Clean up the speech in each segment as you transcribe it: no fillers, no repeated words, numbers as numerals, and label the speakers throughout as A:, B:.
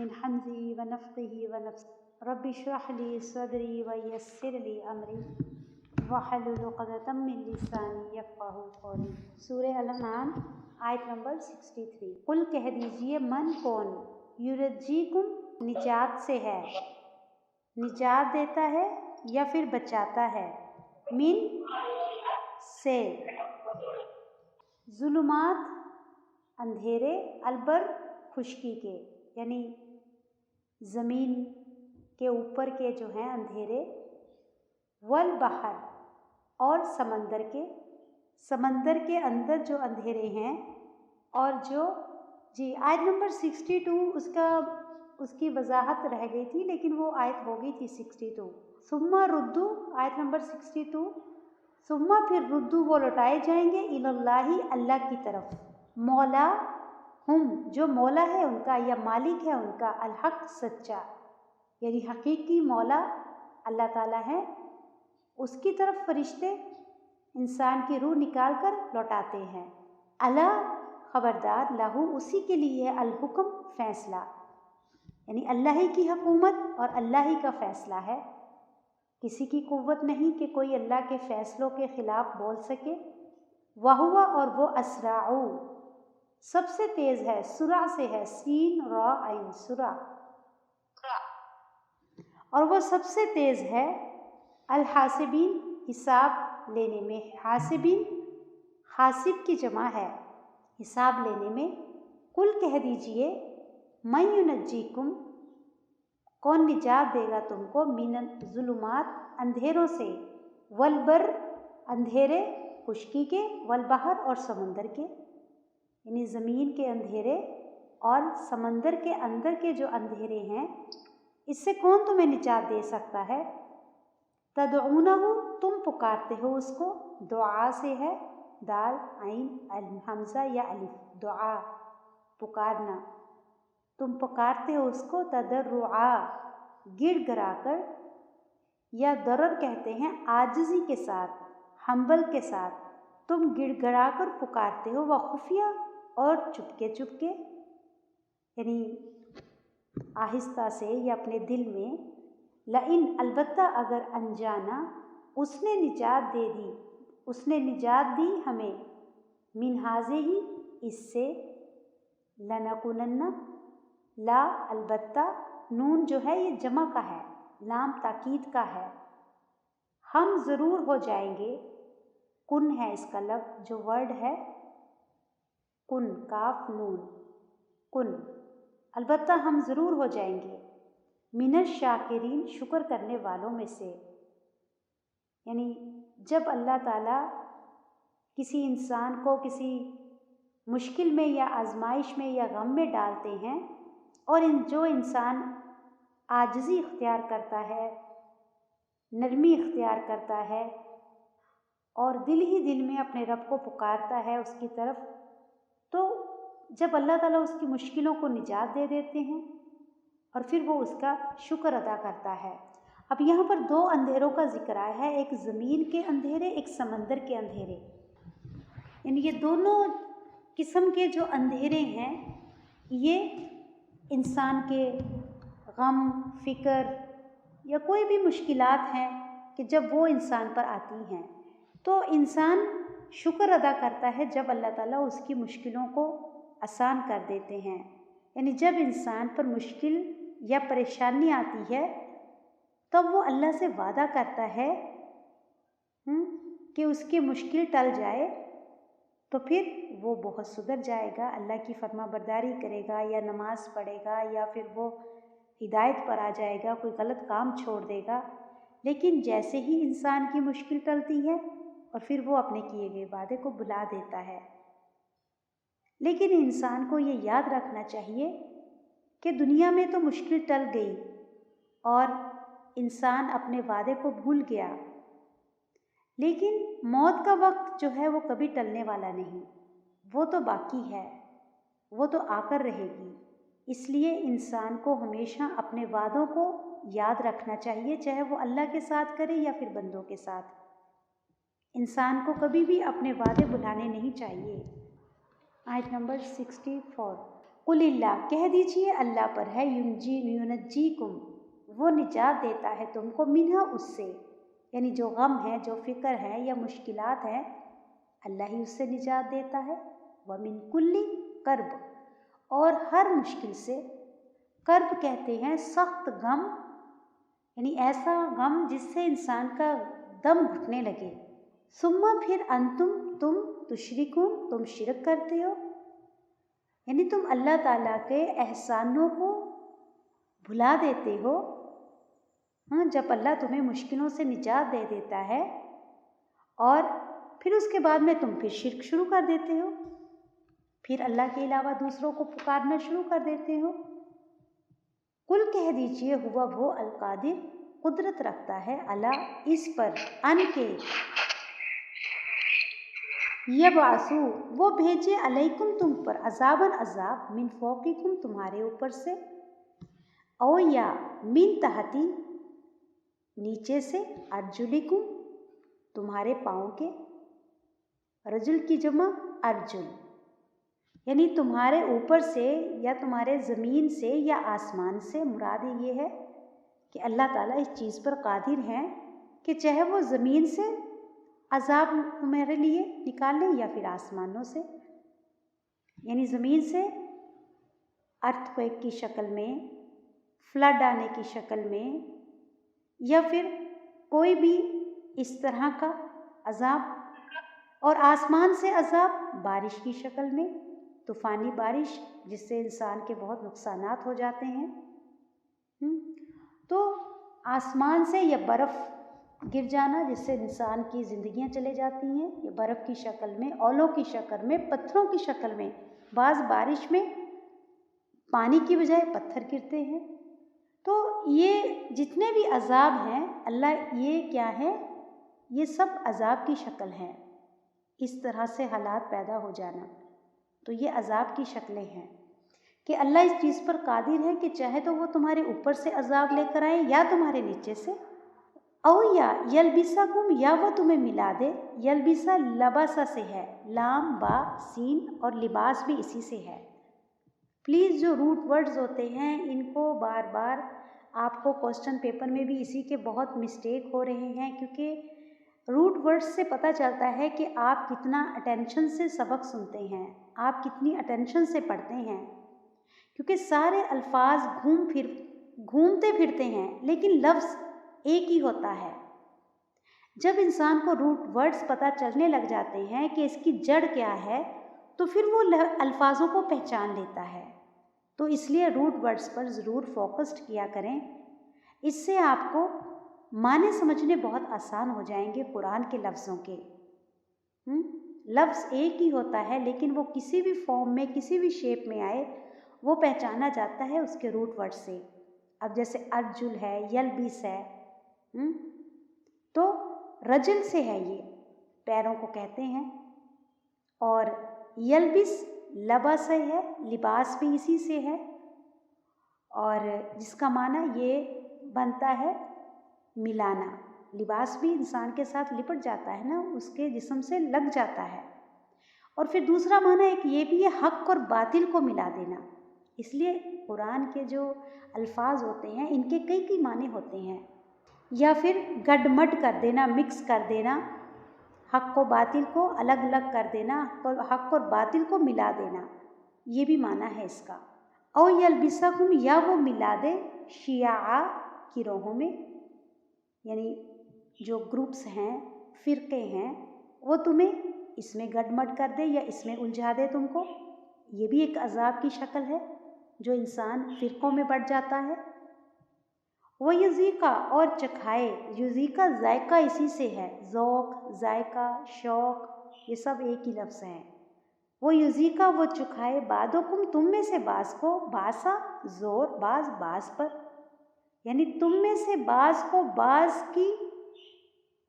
A: من हमज़ी व नफ़्ख़िही व नफ़्सी रब्बि इश्रह ली सदरी व यस्सिर ली अमरी वहलुल उक़दतम मिन लिसानी यफ़क़हू क़ौली। सूरह अल-अनआम आयत नंबर 63। कुल कह दीजिए, मन कौन, युरज्जीकुम निजात से है, निजात देता है या फिर बचाता है, मिन से, ज़ुलुमात अंधेरे, अलबर खुश्की के, यानी ज़मीन के ऊपर के जो हैं अंधेरे, वल बहर और समंदर के अंदर जो अंधेरे हैं, और जो आयत नंबर 62 उसकी वजाहत रह गई थी, लेकिन वो आयत हो गई थी 62। सुम्मा रुद्दू आयत नंबर 62, सुम्मा फिर रुद्दू वो लौटाए जाएंगे इलल्लाही अल्लाह की तरफ, मौला हम जो मौला है उनका या मालिक है उनका, अलहक सच्चा, यानी हकीकी मौला अल्लाह ताला है, उसकी तरफ फरिश्ते इंसान की रूह निकाल कर लौटाते हैं। अला खबरदार, लहू उसी के लिए, अल हुक्म फैसला, यानी अल्लाह ही की हुकूमत और अल्लाह ही का फैसला है। किसी की कुव्वत नहीं कि कोई अल्लाह के फैसलों के खिलाफ बोल सके। वहुवा और वो असराउ सबसे तेज है, सुरा से है, सीन रा आइन सुरा, और वो सबसे तेज है अल हासिबीन हिसाब लेने में। हासिबीन हासिब की जमा है, हिसाब लेने में। कुल कह दीजिए, मैं युनज्जीकुम कौन निजात देगा तुमको, मिनल ज़ुलुमात अंधेरों से, वलबर अंधेरे खुश्की के, वलबहर और समंदर के, यानी ज़मीन के अंधेरे और समंदर के अंदर के जो अंधेरे हैं, इससे कौन तुम्हें निजात दे सकता है। तदऊनहु तुम पुकारते हो उसको, दुआ से है, दाल आइन अल हमज़ा या अलिफ, दुआ पुकारना, तुम पुकारते हो उसको, तदर्रुआ गिड़गिड़ा कर, या दरर कहते हैं आजिज़ी के साथ, हम्बल के साथ, तुम गिड़गिड़ा कर पुकारते हो, व खुफिया और चुपके चुपके, यानी आहिस्ता से या अपने दिल में। लाइन अलबत्ता अगर अनजाना उसने निजात दे दी, उसने निजात दी हमें, मिन हाज़े ही इससे, लनकुनन्ना ला अलबत्ता, नून जो है ये जमा का है, लाम ताकीद का है, हम ज़रूर हो जाएंगे, कुन है इसका लफ्ज़ जो वर्ड है, कुन काफ नून, कुन अलबत्ता हम ज़रूर हो जाएंगे, मिनश शाकिरीन शुक्र करने वालों में से। यानी जब अल्लाह ताला किसी इंसान को किसी मुश्किल में या आजमाइश में या गम में डालते हैं, और जो इंसान आजिज़ी इख्तियार करता है, नरमी इख्तियार करता है, और दिल ही दिल में अपने रब को पुकारता है उसकी तरफ, तो जब अल्लाह ताला उसकी मुश्किलों को निजात दे देते हैं और फिर वो उसका शुक्र अदा करता है। अब यहाँ पर दो अंधेरों का जिक्र आया है, एक ज़मीन के अंधेरे, एक समंदर के अंधेरे, यानी ये दोनों किस्म के जो अंधेरे हैं, ये इंसान के गम, फ़िक्र या कोई भी मुश्किलात हैं कि जब वो इंसान पर आती हैं, तो इंसान शुक्र अदा करता है जब अल्लाह ताला उसकी मुश्किलों को आसान कर देते हैं। यानी जब इंसान पर मुश्किल या परेशानी आती है, तब वो अल्लाह से वादा करता है कि उसकी मुश्किल टल जाए, तो फिर वो बहुत सुधर जाएगा, अल्लाह की फरमाबरदारी करेगा, या नमाज़ पढ़ेगा, या फिर वो हिदायत पर आ जाएगा, कोई गलत काम छोड़ देगा। लेकिन जैसे ही इंसान की मुश्किल टलती है, और फिर वो अपने किए गए वादे को भुला देता है। लेकिन इंसान को ये याद रखना चाहिए कि दुनिया में तो मुश्किल टल गई और इंसान अपने वादे को भूल गया, लेकिन मौत का वक्त जो है वो कभी टलने वाला नहीं, वो तो बाकी है, वो तो आकर रहेगी। इसलिए इंसान को हमेशा अपने वादों को याद रखना चाहिए, चाहे वो अल्लाह के साथ करे या फिर बंदों के साथ। इंसान को कभी भी अपने वादे भुलाने नहीं चाहिए। आयत नंबर 64। कुल इल्लाह, कह दीजिए अल्लाह पर है, युनज्जीकुम, वो निजात देता है तुमको, मिन्हा, उससे, यानी जो गम है, जो फ़िक्र है या मुश्किलात हैं, अल्लाह ही उससे निजात देता है। व मिन कुल्ली कर्ब, और हर मुश्किल से। कर्ब कहते हैं सख्त गम, यानी ऐसा गम जिससे इंसान का दम घुटने लगे। सुम्मा, फिर अंतुम, तुम, तुशरिकून, तुम शिरक करते हो, यानी तुम अल्लाह ताला के एहसानों को भुला देते हो। हाँ, जब अल्लाह तुम्हें मुश्किलों से निजात दे देता है और फिर उसके बाद में तुम फिर शिर्क शुरू कर देते हो, फिर अल्लाह के अलावा दूसरों को पुकारना शुरू कर देते हो। कुल, कह दीजिए, हुआ वो अलकादिर, कुदरत रखता है, अला, इस पर, अन के, यबासु, वो भेजे, अलैकुम, तुम पर, अजाबन, अजाब, मिन फौकिकुम, तुम्हारे ऊपर से, औ या मिन तहती, नीचे से, अर्जुलिकुम, तुम्हारे पाँव के, रजुल की जमा अर्जुल, यानी तुम्हारे ऊपर से या तुम्हारे ज़मीन से या आसमान से। मुराद ये है कि अल्लाह ताला इस चीज़ पर कादिर हैं कि चाहे वो ज़मीन से अजाब तुम्हारे लिए निकालें या फिर आसमानों से, यानी ज़मीन से अर्थक्वेक की शक्ल में, फ्लड आने की शक्ल में, या फिर कोई भी इस तरह का अजाब, और आसमान से अजाब बारिश की शक्ल में, तूफ़ानी बारिश जिससे इंसान के बहुत नुकसानात हो जाते हैं। तो आसमान से या बर्फ़ गिर जाना जिससे इंसान की ज़िंदगियां चले जाती हैं, या बर्फ़ की शक्ल में, ओलों की शक्ल में, पत्थरों की शक्ल में, बाज़ बारिश में पानी की बजाय पत्थर गिरते हैं। तो ये जितने भी अजाब हैं, अल्लाह ये क्या है, ये सब अजाब की शक्ल हैं। इस तरह से हालात पैदा हो जाना, तो ये अजाब की शक्लें हैं कि अल्लाह इस चीज़ पर कादिर है कि चाहे तो वो तुम्हारे ऊपर से अजाब लेकर आए या तुम्हारे नीचे से। औ या यलबिसाकुम, या वो तुम्हें मिला दे। यलबिसा लबासा से है, लाम, बा, सीन, और लिबास भी इसी से है। प्लीज़ जो रूट वर्ड्स होते हैं इनको बार बार, आपको क्वेश्चन पेपर में भी इसी के बहुत मिस्टेक हो रहे हैं, क्योंकि रूट वर्ड्स से पता चलता है कि आप कितना अटेंशन से सबक सुनते हैं, आप कितनी अटेंशन से पढ़ते हैं, क्योंकि सारे अल्फाज घूमते फिरते हैं लेकिन लफ्ज़ एक ही होता है। जब इंसान को रूट वर्ड्स पता चलने लग जाते हैं कि इसकी जड़ क्या है, तो फिर वो अल्फाजों को पहचान लेता है। तो इसलिए रूट वर्ड्स पर ज़रूर फोकस्ड किया करें, इससे आपको माने समझने बहुत आसान हो जाएंगे कुरान के लफ्ज़ों के। लफ्ज़ एक ही होता है लेकिन वो किसी भी फॉर्म में, किसी भी शेप में आए, वो पहचाना जाता है उसके रूट वर्ड से। अब जैसे अर्जुल है, यलबिस है, तो रजल से है, ये पैरों को कहते हैं, और यलबिस लबास है, लिबास भी इसी से है, और जिसका माना ये बनता है मिलाना। लिबास भी इंसान के साथ लिपट जाता है ना, उसके जिस्म से लग जाता है। और फिर दूसरा माना एक ये भी है, हक और बातिल को मिला देना। इसलिए कुरान के जो अल्फाज होते हैं इनके कई माने होते हैं। या फिर गडमड कर देना, मिक्स कर देना, हक को बातिल को अलग अलग कर देना, तो हक और बातिल को मिला देना, ये भी माना है इसका। और यलबिसकुम, या वो मिला दे, शिया, गिरोहों में, यानी जो ग्रुप्स हैं, फ़िरक़े हैं, वो तुम्हें इसमें गडमड कर दे या इसमें उलझा दे तुमको। ये भी एक अजाब की शक्ल है जो इंसान फ़िरक़ों में बढ़ जाता है। वो युज़ीका, और चखाए, युज़ीका जायका इसी से है, ज़ौक़, जायका, शौक़, ये सब एक ही लफ्ज़ हैं। वो युज़ीका, वो चुखाए, बादुकुम, तुम में से बाज़ को, बासा, ज़ोर, बाज़ पर, यानी तुम में से बाज़ को बाज़ की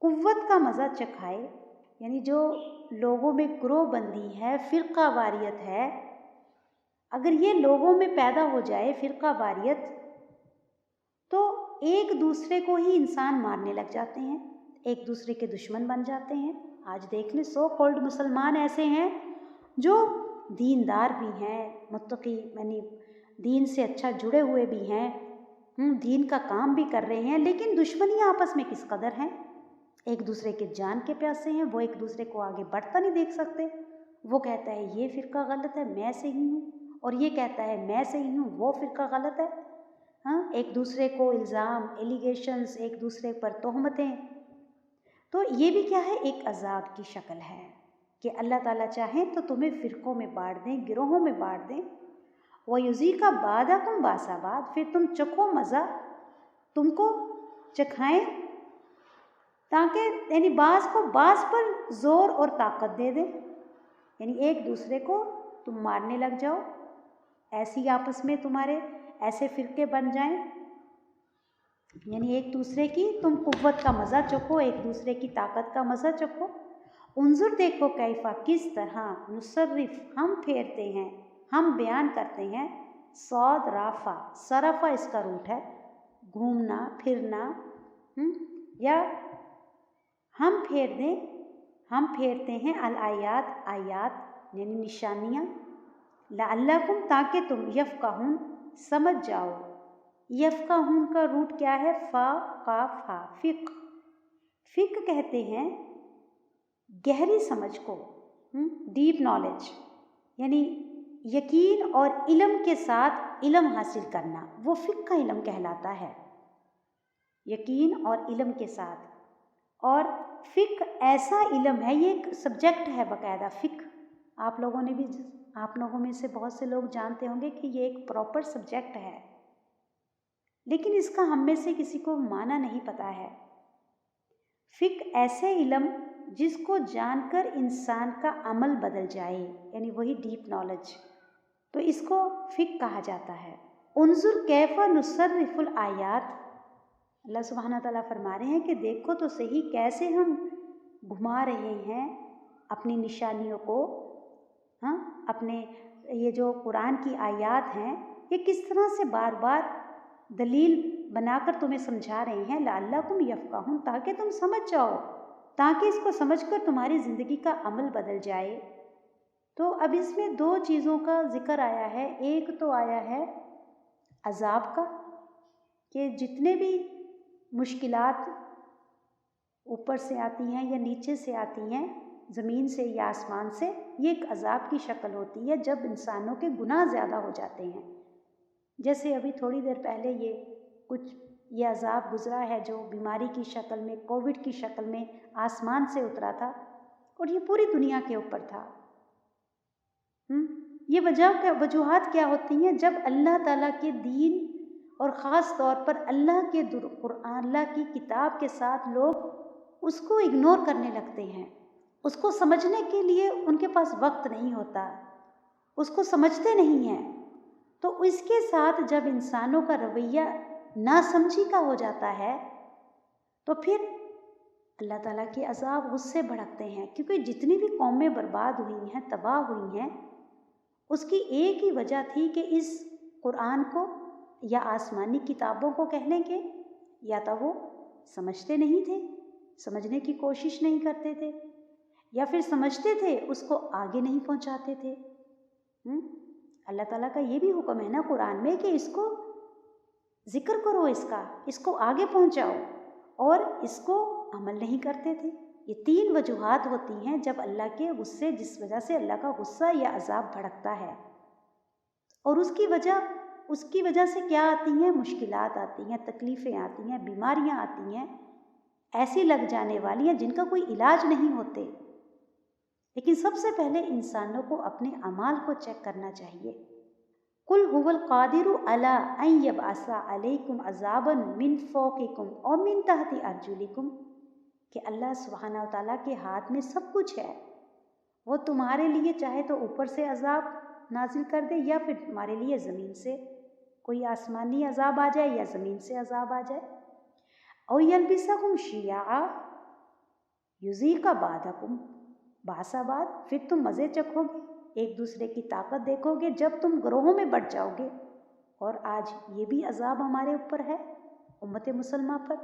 A: कुव्वत का मज़ा चखाए। यानी जो लोगों में ग्रोहबंदी है, फ़िरक़ा वारियत है, अगर ये लोगों में पैदा हो जाए फ़िरक़ा वारियत, तो एक दूसरे को ही इंसान मारने लग जाते हैं, एक दूसरे के दुश्मन बन जाते हैं। आज देख लें, सो कॉल्ड मुसलमान ऐसे हैं जो दीनदार भी हैं, मुत्तकी यानी दीन से अच्छा जुड़े हुए भी हैं, दीन का काम भी कर रहे हैं, लेकिन दुश्मनियाँ आपस में किस कदर हैं। एक दूसरे के जान के प्यासे हैं, वो एक दूसरे को आगे बढ़ता नहीं देख सकते। वो कहता है ये फ़िरका गलत है, मैं सही हूँ, और ये कहता है मैं सही हूँ, वो फ़िरका गलत है। हाँ, एक दूसरे को इल्ज़ाम, एलिगेशंस, एक दूसरे पर तोहमतें। तो ये भी क्या है, एक अज़ाब की शक्ल है कि अल्लाह ताला चाहें तो तुम्हें फ़िरक़ों में बांट दें, गिरोहों में बांट दें। वयुज़ीक़ा बादकुम बासा बाद, फिर तुम चखो मज़ा, तुमको चखाएं, ताकि यानी बाज़ को बाज़ पर ज़ोर और ताकत दे दें, यानी एक दूसरे को तुम मारने लग जाओ, ऐसी आपस में तुम्हारे ऐसे फ़िरके बन जाएं, यानी एक दूसरे की तुम कुव्वत का मज़ा चखो, एक दूसरे की ताकत का मज़ा चखो। उन्जुर देखो कैफ़ा, किस तरह नुसर्रिफ हम फेरते हैं, हम बयान करते हैं। सौद राफ़ा, सरफ़ा इसका रूट है, घूमना फिरना, या हम फेर दें, हम फेरते हैं अल आयात, आयात यानी निशानियाँ, लअल्लकुम ताकि तुम यफ़क़हून समझ जाओ। यफ़क़हून का रूट क्या है, फ़ा क़ाफ़ हा, फ़िक़्ह। फ़िक़्ह कहते हैं गहरी समझ को, डीप नॉलेज, यानी यकीन और इल्म के साथ इल्म हासिल करना, वो फ़िक़्ह का इल्म कहलाता है, यकीन और इल्म के साथ। और फ़िक़्ह ऐसा इल्म है, ये एक सब्जेक्ट है बाकायदा फ़िक़्ह। आप लोगों में से बहुत से लोग जानते होंगे कि ये एक प्रॉपर सब्जेक्ट है, लेकिन इसका हम में से किसी को माना नहीं पता है। फ़िक़्ह ऐसे इल्म जिसको जानकर इंसान का अमल बदल जाए, यानी वही डीप नॉलेज, तो इसको फ़िक़्ह कहा जाता है। उन्जुर कैफ़ा नुसर्रिफुल आयात, अल्लाह सुब्हाना ताला फरमा रहे हैं कि देखो तो सही कैसे हम घुमा रहे हैं अपनी निशानियों को, हाँ, अपने ये जो कुरान की आयात हैं, ये किस तरह से बार बार दलील बनाकर तुम्हें समझा रहे हैं। लअल्लकुम यफ़क़हून, ताकि तुम समझ जाओ, ताकि इसको समझकर तुम्हारी ज़िंदगी का अमल बदल जाए। तो अब इसमें दो चीज़ों का ज़िक्र आया है। एक तो आया है अज़ाब का, कि जितने भी मुश्किलात ऊपर से आती हैं या नीचे से आती हैं, ज़मीन से या आसमान से, ये एक अज़ाब की शक्ल होती है जब इंसानों के गुनाह ज़्यादा हो जाते हैं। जैसे अभी थोड़ी देर पहले ये अज़ाब गुज़रा है जो बीमारी की शक्ल में, कोविड की शक्ल में आसमान से उतरा था, और ये पूरी दुनिया के ऊपर था। ये वजूहात क्या होती हैं, जब अल्लाह ताला के दीन और ख़ास तौर पर अल्लाह के कुरान, अल्लाह की किताब के साथ लोग उसको इग्नोर करने लगते हैं, उसको समझने के लिए उनके पास वक्त नहीं होता, उसको समझते नहीं हैं। तो इसके साथ जब इंसानों का रवैया नासमझी का हो जाता है, तो फिर अल्लाह ताला के अज़ाब उससे भड़कते हैं, क्योंकि जितनी भी कौमें बर्बाद हुई हैं, तबाह हुई हैं, उसकी एक ही वजह थी कि इस कुरान को या आसमानी किताबों को कह लें कि या तो वो समझते नहीं थे, समझने की कोशिश नहीं करते थे, या फिर समझते थे उसको आगे नहीं पहुंचाते थे। अल्लाह ताला का ये भी हुक्म है ना कुरान में कि इसको ज़िक्र करो, इसको आगे पहुंचाओ, और इसको अमल नहीं करते थे। ये तीन वजूहात होती हैं जब अल्लाह के गुस्से, जिस वजह से अल्लाह का गुस्सा या अज़ाब भड़कता है, और उसकी वजह से क्या आती हैं, मुश्किलात आती हैं, तकलीफ़ें आती हैं, बीमारियां आती हैं, ऐसी लग जाने वाली हैं जिनका कोई इलाज नहीं होते। लेकिन सबसे पहले इंसानों को अपने अमाल को चेक करना चाहिए। कुल हुवल क़ादिरु अला अन यबअसा अलैकुम अज़ाबन मिन फ़ौक़िकुम और मिन तहति अर्जुलिकुम, कि अल्लाह सुब्हानहू व तआला के हाथ में सब कुछ है। वो तुम्हारे लिए चाहे तो ऊपर से अज़ाब नाजिल कर दे, या फिर तुम्हारे लिए ज़मीन से कोई आसमानी अज़ाब आ जाए या ज़मीन से अज़ाब आ जाए। और यल्बिसकुम शिया युज़ीक़ा बादकुम बासाबाद, फिर तुम मज़े चखोगे, एक दूसरे की ताकत देखोगे जब तुम ग्रोहों में बढ़ जाओगे। और आज ये भी अज़ाब हमारे ऊपर है, उम्मत मुसलमा पर,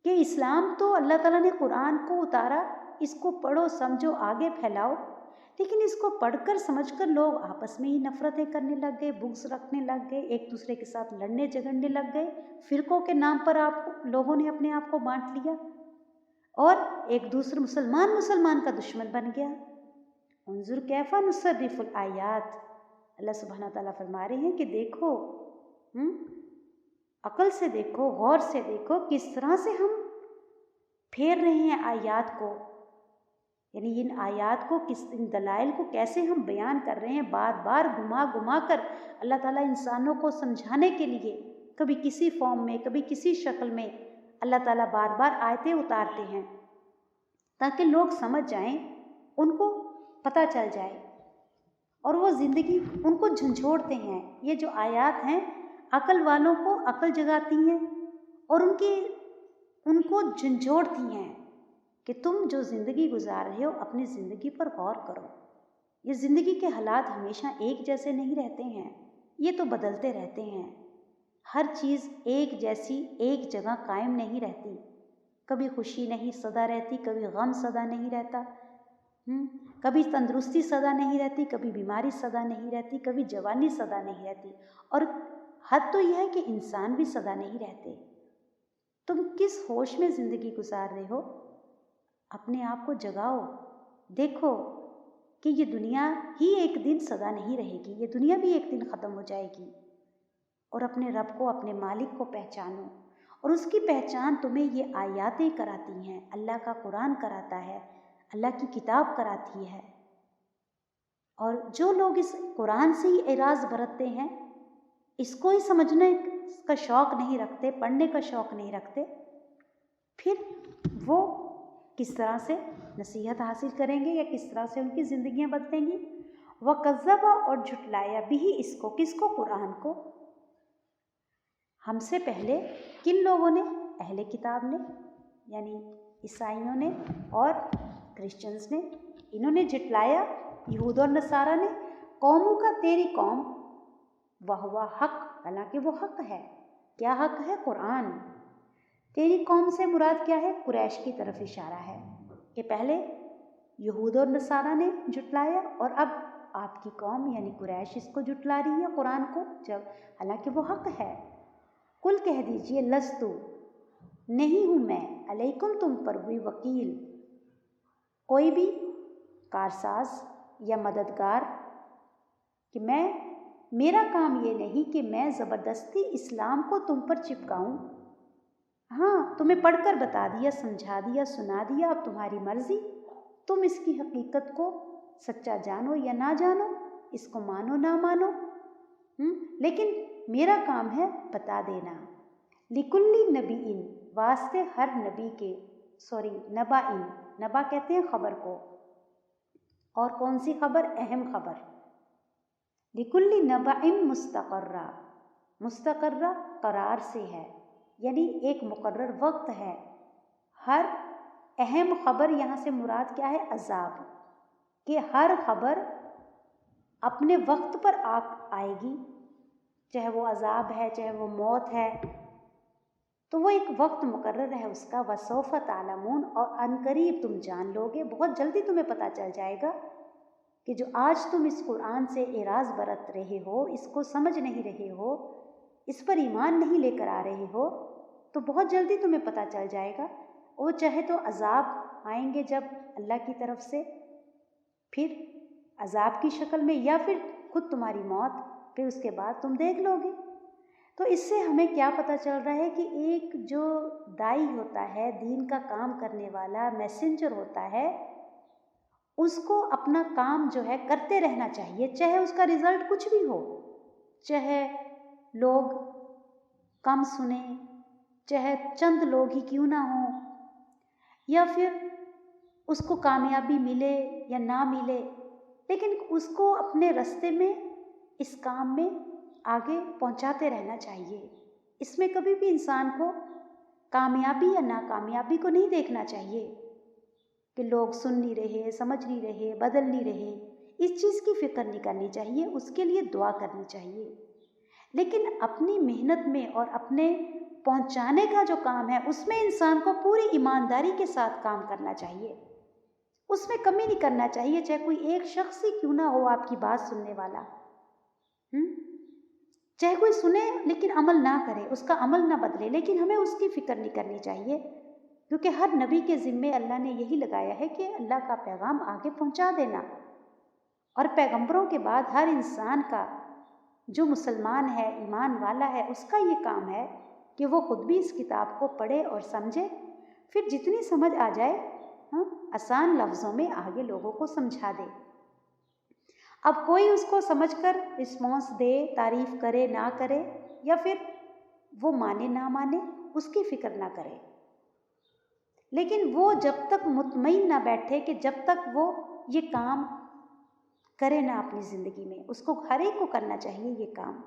A: कि इस्लाम तो अल्लाह ताला ने कुरान को उतारा, इसको पढ़ो, समझो, आगे फैलाओ, लेकिन इसको पढ़कर समझकर लोग आपस में ही नफरतें करने लग गए, बुग्स रखने लग गए, एक दूसरे के साथ लड़ने झगड़ने लग गए। फिरकों के नाम पर लोगों ने अपने आप को बांट लिया और एक दूसरे मुसलमान का दुश्मन बन गया। उन्जुर कैफा नुसर्रिफुल आयात, अल्लाह सुब्हानहू व तआला फरमा रहे हैं कि देखो, अकल से देखो, गौर से देखो, किस तरह से हम फेर रहे हैं आयात को, यानी इन आयात को, इन दलाइल को कैसे हम बयान कर रहे हैं, बार बार घुमा घुमा कर अल्लाह ताला इंसानों को समझाने के लिए कभी किसी फॉर्म में, कभी किसी शक्ल में अल्लाह ताला बार बार आयतें उतारते हैं ताकि लोग समझ जाएं, उनको पता चल जाए और वो ज़िंदगी उनको झंझोड़ते हैं। ये जो आयात हैं अकल वालों को अकल जगाती हैं और उनको झंझोड़ती हैं कि तुम जो ज़िंदगी गुजार रहे हो अपनी ज़िंदगी पर गौर करो। ये ज़िंदगी के हालात हमेशा एक जैसे नहीं रहते हैं, ये तो बदलते रहते हैं। हर चीज़ एक जैसी एक जगह कायम नहीं रहती, कभी खुशी नहीं सदा रहती, कभी गम सदा नहीं रहता, कभी तंदुरुस्ती सदा नहीं रहती, कभी बीमारी सदा नहीं रहती, कभी जवानी सदा नहीं रहती, और हद तो यह है कि इंसान भी सदा नहीं रहते। तुम किस होश में ज़िंदगी गुजार रहे हो? अपने आप को जगाओ, देखो कि ये दुनिया ही एक दिन सदा नहीं रहेगी, ये दुनिया भी एक दिन ख़त्म हो जाएगी। और अपने रब को, अपने मालिक को पहचानो, और उसकी पहचान तुम्हें ये आयातें कराती हैं, अल्लाह का कुरान कराता है, अल्लाह की किताब कराती है। और जो लोग इस कुरान से ही एराज़ बरतते हैं, इसको ही समझने का शौक़ नहीं रखते, पढ़ने का शौक़ नहीं रखते, फिर वो किस तरह से नसीहत हासिल करेंगे या किस तरह से उनकी ज़िंदगियां बदलेंगी। वकज़्ज़बा, और झुटलाया, बिही, इसको, किसको? कुरान को। हमसे पहले किन लोगों ने? अहले किताब ने, यानी ईसाइयों ने और क्रिश्चियंस ने, इन्होंने झुटलाया, यहूद और नसारा ने। कौमों का, तेरी कौम, वह हक, हालांकि वो हक है। क्या हक है? कुरान। तेरी कौम से मुराद क्या है? कुरैश की तरफ इशारा है कि पहले यहूद और नसारा ने झुटलाया और अब आपकी कौम यानी कुरैश इसको झुटला रही है, कुरान को, जब हालांकि वो हक है। कुल कह दीजिए, लस्तु, नहीं हूँ मैं, अलैकुम, तुम पर हुई, वकील, कोई भी कारसाज या मददगार, कि मेरा काम ये नहीं कि मैं ज़बरदस्ती इस्लाम को तुम पर चिपकाऊँ। हाँ, तुम्हें पढ़कर बता दिया, समझा दिया, सुना दिया, अब तुम्हारी मर्ज़ी, तुम इसकी हकीकत को सच्चा जानो या ना जानो, इसको मानो ना मानो, लेकिन मेरा काम है बता देना। लिकुल्ली नबीइन, वास्ते हर नबी के, नबाइन, नबा कहते हैं खबर को, और कौन सी खबर? अहम खबर। लिकुल्ली नबाइन मुस्तक़र्रा, मुस्तक़र्रा करार से है, यानी एक मुकर्रर वक्त है। हर अहम खबर, यहाँ से मुराद क्या है? अजाब, कि हर खबर अपने वक्त पर आएगी, चाहे वो अजाब है, चाहे वो मौत है, तो वो एक वक्त मुकर्रर है उसका। वसौफ़ तालमून, और अनकरीब तुम जान लोगे, बहुत जल्दी तुम्हें पता चल जाएगा कि जो आज तुम इस कुरान से एराज़ बरत रहे हो, इसको समझ नहीं रहे हो, इस पर ईमान नहीं लेकर आ रहे हो, तो बहुत जल्दी तुम्हें पता चल जाएगा। वो चाहे तो अजाब आएंगे जब अल्लाह की तरफ से, फिर अजाब की शक्ल में, या फिर खुद तुम्हारी मौत, फिर उसके बाद तुम देख लोगे। तो इससे हमें क्या पता चल रहा है कि एक जो दाई होता है, दीन का काम करने वाला, मैसेंजर होता है, उसको अपना काम जो है करते रहना चाहिए, चाहे उसका रिज़ल्ट कुछ भी हो, चाहे लोग कम सुने, चाहे चंद लोग ही क्यों ना हो, या फिर उसको कामयाबी मिले या ना मिले, लेकिन उसको अपने रास्ते में, इस काम में आगे पहुंचाते रहना चाहिए। इसमें कभी भी इंसान को कामयाबी या नाकामयाबी को नहीं देखना चाहिए कि लोग सुन नहीं रहे, समझ नहीं रहे, बदल नहीं रहे, इस चीज़ की फ़िक्र नहीं करनी चाहिए, उसके लिए दुआ करनी चाहिए। लेकिन अपनी मेहनत में और अपने पहुंचाने का जो काम है, उसमें इंसान को पूरी ईमानदारी के साथ काम करना चाहिए। اس میں کمی نہیں کرنا چاہیے، چاہے کوئی ایک شخص ہی کیوں نہ ہو آپ کی بات سننے والا، چاہے کوئی سنے لیکن عمل نہ کرے، اس کا عمل نہ بدلے، لیکن ہمیں اس کی فکر نہیں کرنی چاہیے، کیونکہ ہر نبی کے ذمے اللہ نے یہی لگایا ہے کہ اللہ کا پیغام آگے پہنچا دینا، اور پیغمبروں کے بعد ہر انسان کا جو مسلمان ہے، ایمان والا ہے، اس کا یہ کام ہے کہ وہ خود بھی اس کتاب کو پڑھے اور سمجھے، پھر جتنی سمجھ آ جائے آسان لفظوں میں آگے لوگوں کو سمجھا دے۔ اب کوئی اس کو سمجھ کر رسپانس دے، تعریف کرے نہ کرے، یا پھر وہ مانے نہ مانے، اس کی فکر نہ کرے، لیکن وہ جب تک مطمئن نہ بیٹھے کہ جب تک وہ یہ کام کرے نہ اپنی زندگی میں، اس کو ہر ایک کو کرنا چاہیے یہ کام،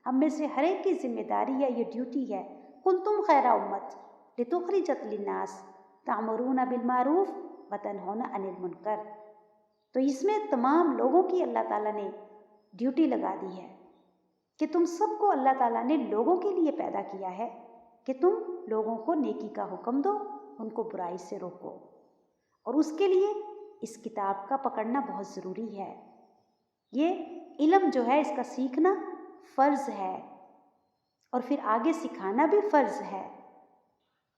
A: ہم میں سے ہر ایک کی ذمہ داری ہے، یہ ڈیوٹی ہے۔ کنتم خیر امت لتخرجت للناس تعمرون بالمعروف وتنہون عن المنکر، تو اس میں تمام لوگوں کی اللہ تعالیٰ نے ڈیوٹی لگا دی ہے کہ تم سب کو اللہ تعالیٰ نے لوگوں کے لیے پیدا کیا ہے کہ تم لوگوں کو نیکی کا حکم دو، ان کو برائی سے روکو، اور اس کے لیے اس کتاب کا پکڑنا بہت ضروری ہے۔ یہ علم جو ہے اس کا سیکھنا فرض ہے، اور پھر آگے سکھانا بھی فرض ہے۔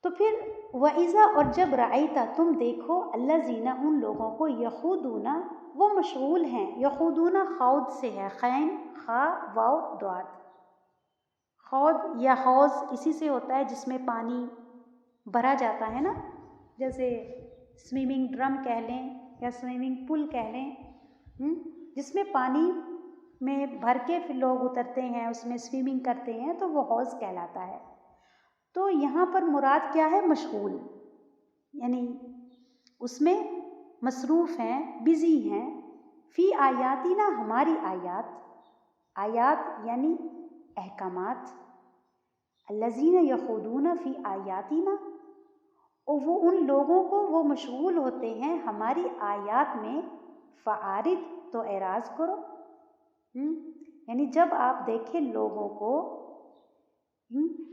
A: تو پھر وَإِذَا، اور جب رَأَيْتَ، تم دیکھو، الَّذِينَ، ان لوگوں کو، یخوضون، وہ مشغول ہیں، یخوضون خوض سے ہے، خین خا واو دعات، خوض یا حوض اسی سے ہوتا ہے جس میں پانی بھرا جاتا ہے نا، جیسے سوئمنگ ڈرم کہہ لیں یا سوئمنگ پول کہہ لیں، جس میں پانی میں بھر کے پھر لوگ اترتے ہیں، اس میں سوئمنگ کرتے ہیں، تو وہ حوض کہلاتا ہے۔ تو یہاں پر مراد کیا ہے؟ مشغول، یعنی اس میں مصروف ہیں، بزی ہیں، فی آیاتنا، ہماری آیات، آیات یعنی احکامات، الذین یخوضون فی آیاتنا، اور وہ ان لوگوں کو وہ مشغول ہوتے ہیں ہماری آیات میں، فعارض، تو اعراض کرو، یعنی جب آپ دیکھیں لوگوں کو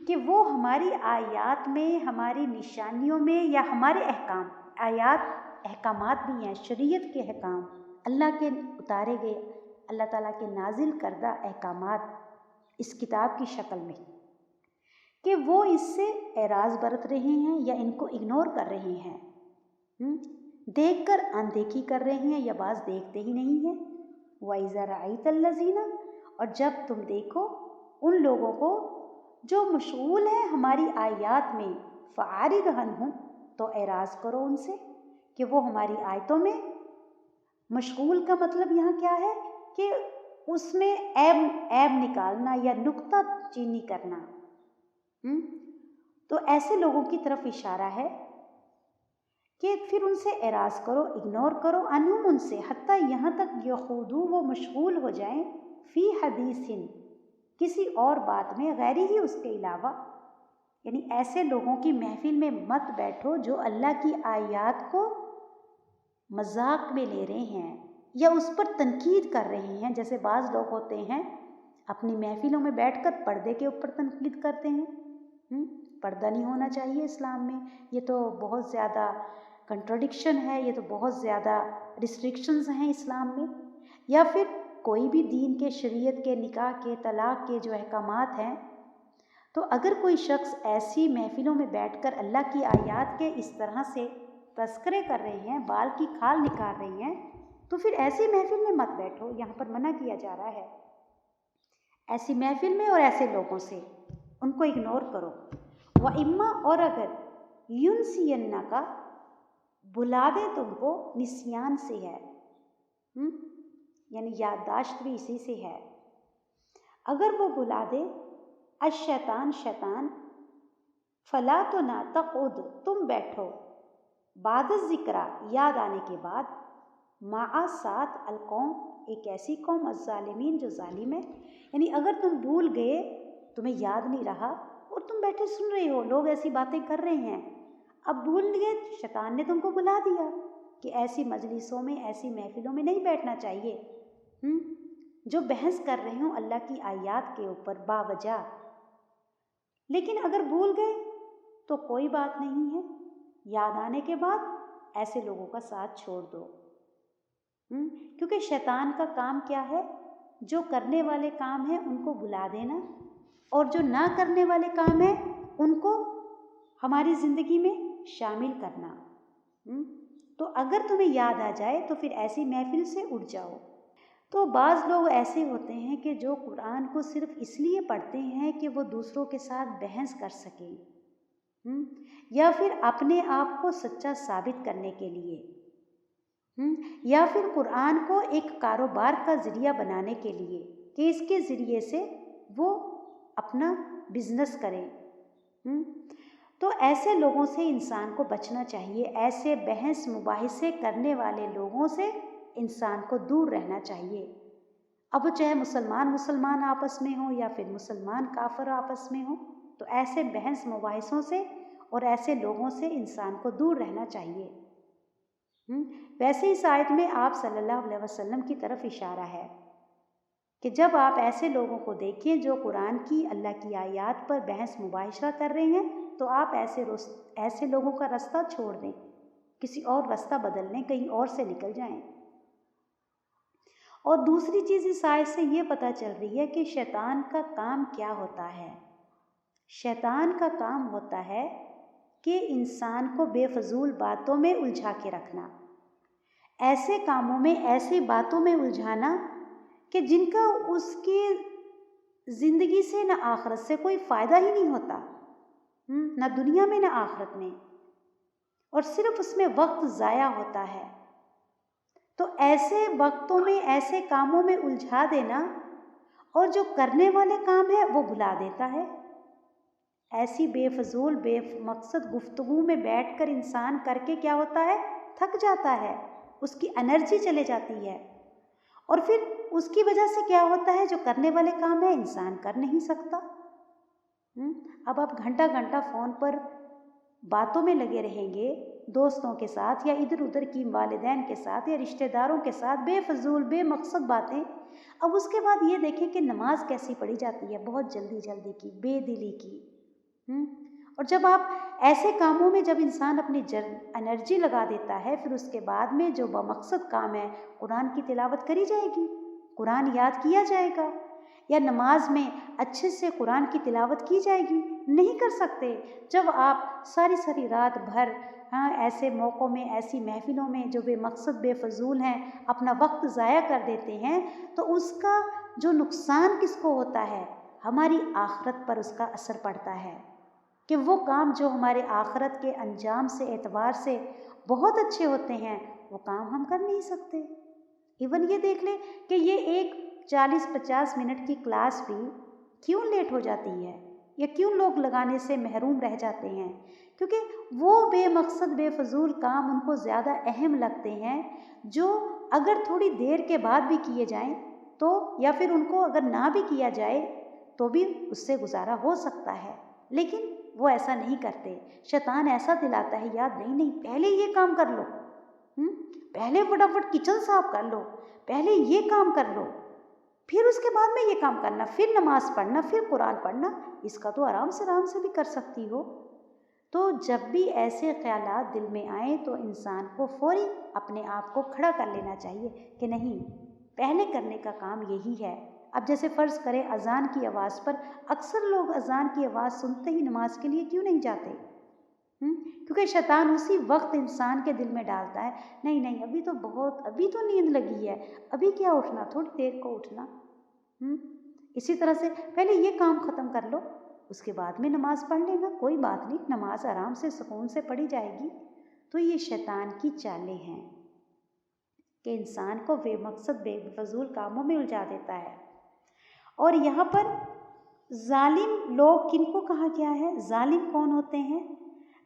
A: کہ وہ ہماری آیات میں، ہماری نشانیوں میں، یا ہمارے احکام، آیات احکامات بھی ہیں، شریعت کے احکام، اللہ کے اتارے گئے، اللہ تعالیٰ کے نازل کردہ احکامات اس کتاب کی شکل میں، کہ وہ اس سے اعراض برت رہے ہیں یا ان کو اگنور کر رہے ہیں، دیکھ کر اندیکھی کر رہے ہیں، یا بعض دیکھتے ہی نہیں ہیں۔ وَإِذَا رَأَيْتَ الَّذِينَ، اور جب تم دیکھو ان لوگوں کو جو مشغول ہیں ہماری آیات میں، فَعَارِضْ عَنْهُمْ، تو اعراض کرو ان سے، کہ وہ ہماری آیتوں میں مشغول کا مطلب یہاں کیا ہے کہ اس میں عیب نکالنا یا نکتہ چینی کرنا، تو ایسے لوگوں کی طرف اشارہ ہے کہ پھر ان سے اعراض کرو، اگنور کرو، عنہم، ان سے، حتیٰ یہاں تک یخوضوا، وہ مشغول ہو جائیں، فی حدیث، کسی اور بات میں، غیری ہی، اس کے علاوہ، یعنی ایسے لوگوں کی محفل میں مت بیٹھو جو اللہ کی آیات کو مذاق میں لے رہے ہیں یا اس پر تنقید کر رہے ہیں، جیسے بعض لوگ ہوتے ہیں اپنی محفلوں میں بیٹھ کر پردے کے اوپر تنقید کرتے ہیں، پردہ نہیں ہونا چاہیے اسلام میں، یہ تو بہت زیادہ کنٹراڈکشن ہے، یہ تو بہت زیادہ ریسٹرکشنز ہیں اسلام میں، یا پھر کوئی بھی دین کے، شریعت کے، نکاح کے، طلاق کے جو احکامات ہیں، تو اگر کوئی شخص ایسی محفلوں میں بیٹھ کر اللہ کی آیات کے اس طرح سے تذکرے کر رہے ہیں، بال کی کھال نکال رہے ہیں، تو پھر ایسی محفل میں مت بیٹھو، یہاں پر منع کیا جا رہا ہے ایسی محفل میں اور ایسے لوگوں سے، ان کو اگنور کرو۔ وَإِمَّا، اور اگر يُنْسِيَنَّكَ، بلا دے تم کو، نسیان سے ہے، یعنی یادداشت بھی اسی سے ہے، اگر وہ بلا دے، الشیطان، شیطان، فلا، تو نہ، تقعد، تم بیٹھو، بعد الذکر، یاد آنے کے بعد، مع، ساتھ، القوم، ایک ایسی قوم، الظالمین، جو ظالم ہے، یعنی اگر تم بھول گئے، تمہیں یاد نہیں رہا اور تم بیٹھے سن رہے ہو لوگ ایسی باتیں کر رہے ہیں، اب بھول گئے، شیطان نے تم کو بلا دیا کہ ایسی مجلسوں میں، ایسی محفلوں میں نہیں بیٹھنا چاہیے، جو بحث کر رہے ہوں اللہ کی آیات کے اوپر باوجہ، لیکن اگر بھول گئے تو کوئی بات نہیں ہے، یاد آنے کے بعد ایسے لوگوں کا ساتھ چھوڑ دو۔ کیونکہ شیطان کا کام کیا ہے؟ جو کرنے والے کام ہیں ان کو بلا دینا، اور جو نہ کرنے والے کام ہیں ان کو ہماری زندگی میں شامل کرنا۔ تو اگر تمہیں یاد آ جائے تو پھر ایسی محفل سے اٹھ جاؤ۔ تو بعض لوگ ایسے ہوتے ہیں کہ جو قرآن کو صرف اس لیے پڑھتے ہیں کہ وہ دوسروں کے ساتھ بحث کر سکیں، یا پھر اپنے آپ کو سچا ثابت کرنے کے لیے، یا پھر قرآن کو ایک کاروبار کا ذریعہ بنانے کے لیے کہ اس کے ذریعے سے وہ اپنا بزنس کریں۔ تو ایسے لوگوں سے انسان کو بچنا چاہیے، ایسے بحث مباحثے کرنے والے لوگوں سے انسان کو دور رہنا چاہیے۔ اب وہ چاہے مسلمان آپس میں ہوں یا پھر مسلمان کافر آپس میں ہوں، تو ایسے بحث مباحثوں سے اور ایسے لوگوں سے انسان کو دور رہنا چاہیے۔ ویسے اس آیت میں آپ صلی اللہ علیہ وسلم کی طرف اشارہ ہے کہ جب آپ ایسے لوگوں کو دیکھیں جو قرآن کی، اللہ کی آیات پر بحث مباحثہ کر رہے ہیں، تو آپ ایسے لوگوں کا رستہ چھوڑ دیں، کسی اور رستہ بدل لیں، کہیں اور سے نکل جائیں۔ اور دوسری چیز اس آیت سے یہ پتہ چل رہی ہے کہ شیطان کا کام کیا ہوتا ہے۔ شیطان کا کام ہوتا ہے کہ انسان کو بے فضول باتوں میں الجھا کے رکھنا، ایسے کاموں میں، ایسی باتوں میں الجھانا کہ جن کا اس کی زندگی سے نہ آخرت سے کوئی فائدہ ہی نہیں ہوتا، نہ دنیا میں نہ آخرت میں، اور صرف اس میں وقت ضائع ہوتا ہے۔ تو ایسے وقتوں میں، ایسے کاموں میں الجھا دینا، اور جو کرنے والے کام ہے وہ بلا دیتا ہے۔ ایسی بے فضول، بے مقصد گفتگو میں بیٹھ کر انسان کر کے کیا ہوتا ہے؟ تھک جاتا ہے، اس کی انرجی چلے جاتی ہے، اور پھر اس کی وجہ سے کیا ہوتا ہے؟ جو کرنے والے کام ہے انسان کر نہیں سکتا۔ اب آپ گھنٹہ گھنٹہ فون پر باتوں میں لگے رہیں گے، دوستوں کے ساتھ یا ادھر ادھر کی والدین کے ساتھ یا رشتہ داروں کے ساتھ، بے فضول بے مقصد باتیں۔ اب اس کے بعد یہ دیکھیں کہ نماز کیسی پڑھی جاتی ہے، بہت جلدی جلدی کی، بے دلی کی۔ اور جب آپ ایسے کاموں میں جب انسان اپنی انرجی لگا دیتا ہے، پھر اس کے بعد میں جو بمقصد کام ہے، قرآن کی تلاوت کری جائے گی، قرآن یاد کیا جائے گا، یا نماز میں اچھے سے قرآن کی تلاوت کی جائے گی، نہیں کر سکتے۔ جب آپ ساری ساری رات بھر ایسے موقعوں میں، ایسی محفلوں میں جو بے مقصد بے فضول ہیں اپنا وقت ضائع کر دیتے ہیں، تو اس کا جو نقصان کس کو ہوتا ہے؟ ہماری آخرت پر اس کا اثر پڑتا ہے کہ وہ کام جو ہمارے آخرت کے انجام سے اعتبار سے بہت اچھے ہوتے ہیں، وہ کام ہم کر نہیں سکتے۔ ایون یہ دیکھ لیں کہ یہ ایک 40-50 منٹ کی کلاس بھی کیوں لیٹ ہو جاتی ہے، یا کیوں لوگ لگانے سے محروم رہ جاتے ہیں؟ کیونکہ وہ بے مقصد بے فضول کام ان کو زیادہ اہم لگتے ہیں، جو اگر تھوڑی دیر کے بعد بھی کیے جائیں تو، یا پھر ان کو اگر نہ بھی کیا جائے تو بھی اس سے گزارا ہو سکتا ہے، لیکن وہ ایسا نہیں کرتے۔ شیطان ایسا دلاتا ہے یاد، نہیں پہلے یہ کام کر لو، پہلے فٹافٹ کچن صاف کر لو، پہلے یہ کام کر لو، پھر اس کے بعد میں یہ کام کرنا، پھر نماز پڑھنا، پھر قرآن پڑھنا، اس کا تو آرام سے بھی کر سکتی ہو۔ تو جب بھی ایسے خیالات دل میں آئیں تو انسان کو فوری اپنے آپ کو کھڑا کر لینا چاہیے کہ نہیں، پہلے کرنے کا کام یہی ہے۔ اب جیسے فرض کریں اذان کی آواز پر، اکثر لوگ اذان کی آواز سنتے ہی نماز کے لیے کیوں نہیں جاتے؟ کیونکہ شیطان اسی وقت انسان کے دل میں ڈالتا ہے، نہیں ابھی تو نیند لگی ہے، ابھی کیا اٹھنا، تھوڑی دیر کو اٹھنا۔ اسی طرح سے پہلے یہ کام ختم کر لو، اس کے بعد میں نماز پڑھ لینا، کوئی بات نہیں، نماز آرام سے سکون سے پڑھی جائے گی۔ تو یہ شیطان کی چالیں ہیں کہ انسان کو بے مقصد بے فضول کاموں میں الجھا دیتا ہے۔ اور یہاں پر ظالم لوگ کن کو کہا گیا ہے؟ ظالم کون ہوتے ہیں؟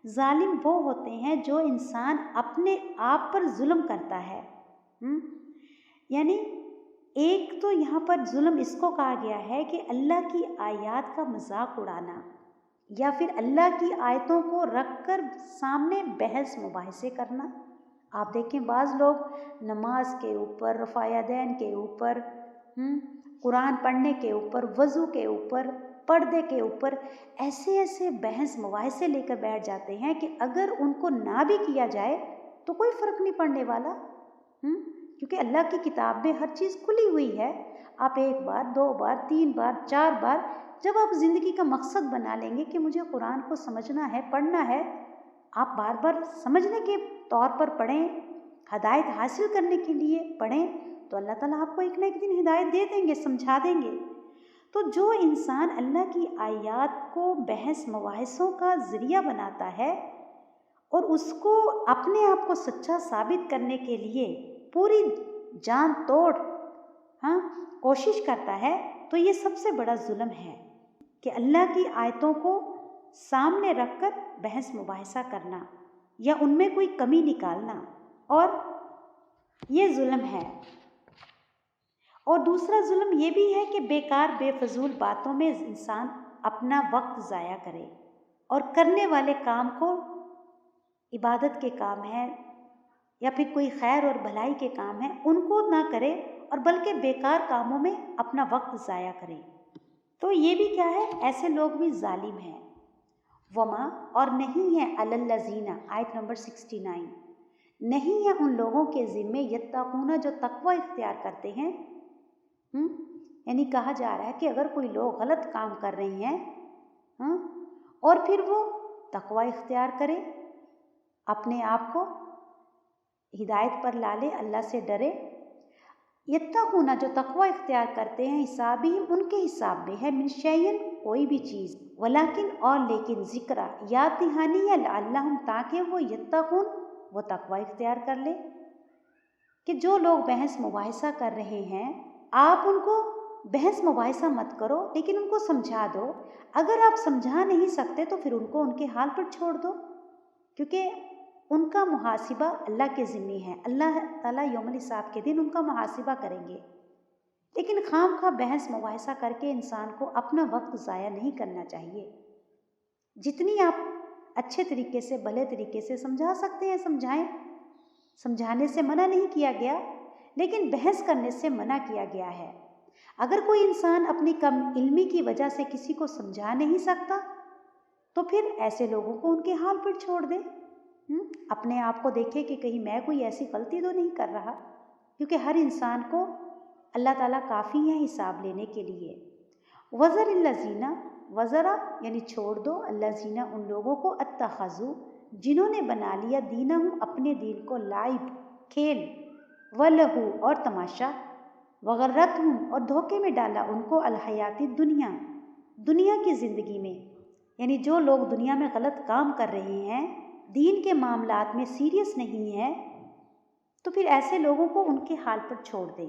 A: ظالم وہ ہوتے ہیں جو انسان اپنے آپ پر ظلم کرتا ہے۔ یعنی ایک تو یہاں پر ظلم اس کو کہا گیا ہے کہ اللہ کی آیات کا مذاق اڑانا، یا پھر اللہ کی آیتوں کو رکھ کر سامنے بحث مباحثے کرنا۔ آپ دیکھیں بعض لوگ نماز کے اوپر، رفع یدین کے اوپر، قرآن پڑھنے کے اوپر، وضو کے اوپر، پردے کے اوپر ایسے بحث مباحثے لے کر بیٹھ جاتے ہیں کہ اگر ان کو نہ بھی کیا جائے تو کوئی فرق نہیں پڑنے والا، کیونکہ اللہ کی کتاب میں ہر چیز کھلی ہوئی ہے۔ آپ 1 بار 2 بار 3 بار 4 بار جب آپ زندگی کا مقصد بنا لیں گے کہ مجھے قرآن کو سمجھنا ہے، پڑھنا ہے، آپ بار بار سمجھنے کے طور پر پڑھیں، ہدایت حاصل کرنے کے لیے پڑھیں، تو اللہ تعالیٰ آپ کو ایک نہ ایک دن ہدایت دے دیں گے، سمجھا دیں گے۔ تو جو انسان اللہ کی آیات کو بحث مباحثوں کا ذریعہ بناتا ہے اور اس کو اپنے آپ کو سچا ثابت کرنے کے لیے پوری جان توڑ کوشش کرتا ہے، تو یہ سب سے بڑا ظلم ہے کہ اللہ کی آیتوں کو سامنے رکھ کر بحث مباحثہ کرنا یا ان میں کوئی کمی نکالنا، اور یہ ظلم ہے۔ اور دوسرا ظلم یہ بھی ہے کہ بیکار بے فضول باتوں میں انسان اپنا وقت ضائع کرے، اور کرنے والے کام کو عبادت کے کام ہیں یا پھر کوئی خیر اور بھلائی کے کام ہیں ان کو نہ کرے، اور بلکہ بیکار کاموں میں اپنا وقت ضائع کرے، تو یہ بھی کیا ہے؟ ایسے لوگ بھی ظالم ہیں۔ وما، اور نہیں ہے، علی الذین، آیت نمبر 69، نہیں ہے ان لوگوں کے ذمے یتقون، جو تقوی اختیار کرتے ہیں۔ یعنی کہا جا رہا ہے کہ اگر کوئی لوگ غلط کام کر رہے ہیں اور پھر وہ تقوی اختیار کرے، اپنے آپ کو ہدایت پر لا لے، اللہ سے ڈرے، یتقون، جو تقوی اختیار کرتے ہیں، حسابہم، ان کے حساب میں ہے، من شیئن، کوئی بھی چیز، ولیکن، اور لیکن، ذکرہ، یاد دہانی ہے، لعلہم، تاکہ وہ یتقون، وہ تقوی اختیار کر لے۔ کہ جو لوگ بحث مباحثہ کر رہے ہیں، آپ ان کو بحث مباحثہ مت کرو، لیکن ان کو سمجھا دو۔ اگر آپ سمجھا نہیں سکتے تو پھر ان کو ان کے حال پر چھوڑ دو، کیونکہ ان کا محاسبہ اللہ کے ذمے ہے، اللہ تعالیٰ یوم الحساب کے دن ان کا محاسبہ کریں گے۔ لیکن خام خواہ بحث مباحثہ کر کے انسان کو اپنا وقت ضائع نہیں کرنا چاہیے۔ جتنی آپ اچھے طریقے سے، بھلے طریقے سے سمجھا سکتے ہیں سمجھائیں، سمجھانے سے منع نہیں کیا گیا، لیکن بحث کرنے سے منع کیا گیا ہے۔ اگر کوئی انسان اپنی کم علمی کی وجہ سے کسی کو سمجھا نہیں سکتا تو پھر ایسے لوگوں کو ان کے حال پر چھوڑ دے۔ اپنے آپ کو دیکھے کہ کہیں میں کوئی ایسی غلطی تو نہیں کر رہا، کیونکہ ہر انسان کو اللہ تعالیٰ کافی ہے حساب لینے کے لیے۔ وذر الذین، وذرا یعنی چھوڑ دو، الذین، ان لوگوں کو، اتخذوا، جنہوں نے بنا لیا، دینہم، اپنے دین کو، لعب، کھیل، ولہو، اور تماشا، وغرتہم، اور دھوکے میں ڈالا ان کو، الحیات الدنیا، دنیا کی زندگی میں۔ یعنی جو لوگ دنیا میں غلط کام کر رہے ہیں، دین کے معاملات میں سیریس نہیں ہیں، تو پھر ایسے لوگوں کو ان کے حال پر چھوڑ دیں۔